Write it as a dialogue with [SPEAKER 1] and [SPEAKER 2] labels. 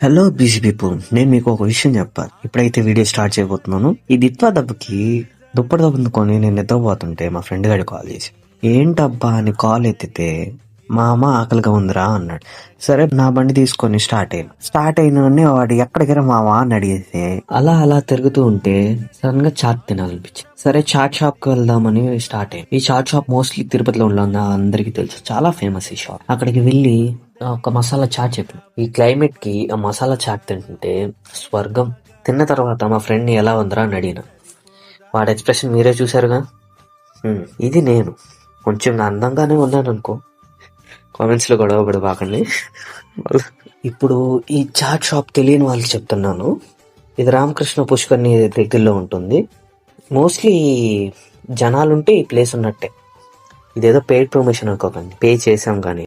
[SPEAKER 1] Hello busy people, నేను మీకు ఒక విషయం చెప్పాలి. ఇప్పుడైతే వీడియో స్టార్ట్ చేయబోతున్నాను. ఈ దిత్వా దెబ్బకి దుప్పటి దెబ్బనుకొని నేను నిద్రపోతుంటే మా ఫ్రెండ్ గారి కాల్ చేసి, ఏంటబ్బా అని కాల్ ఎత్తితే మా అమ్మ ఆకలిగా ఉందిరా అన్నాడు. సరే నా బండి తీసుకొని స్టార్ట్ అయిన వాడు ఎక్కడికి మావా అని అడిగితే అలా అలా తిరుగుతూ ఉంటే సడన్ గా చాట్ తినాలనిపించింది. సరే చాట్ షాప్ కి వెళ్దామని స్టార్ట్ అయ్యింది. ఈ చాట్ షాప్ మోస్ట్లీ తిరుపతిలో ఉన్న అందరికీ తెలుసు, చాలా ఫేమస్ ఈ షాప్. అక్కడికి వెళ్ళి ఒక మసాలా చాట్ చెప్పాను. ఈ క్లైమేట్ కి ఆ మసాలా చాట్ తింటుంటే స్వర్గం. తిన్న తర్వాత మా ఫ్రెండ్ ని ఎలా ఉందిరా అని అడిగిన. వాడి ఎక్స్ప్రెషన్ మీరే చూసారుగా. ఇది నేను కొంచెం అందంగానే ఉన్నాను అనుకో. కామెంట్స్ లో గొడవ పడబాకండి. ఇప్పుడు ఈ చాట్ షాప్ తెలియని వాళ్ళకి చెప్తున్నాను. ఇది రామకృష్ణ పుష్కర్ని దగ్గరలో ఉంటుంది. మోస్ట్లీ జనాలుంటే ఈ ప్లేస్ ఉన్నట్టే. ఇదేదో పెయిడ్ ప్రమోషన్ అనుకోకండి, పే చేసాం కానీ.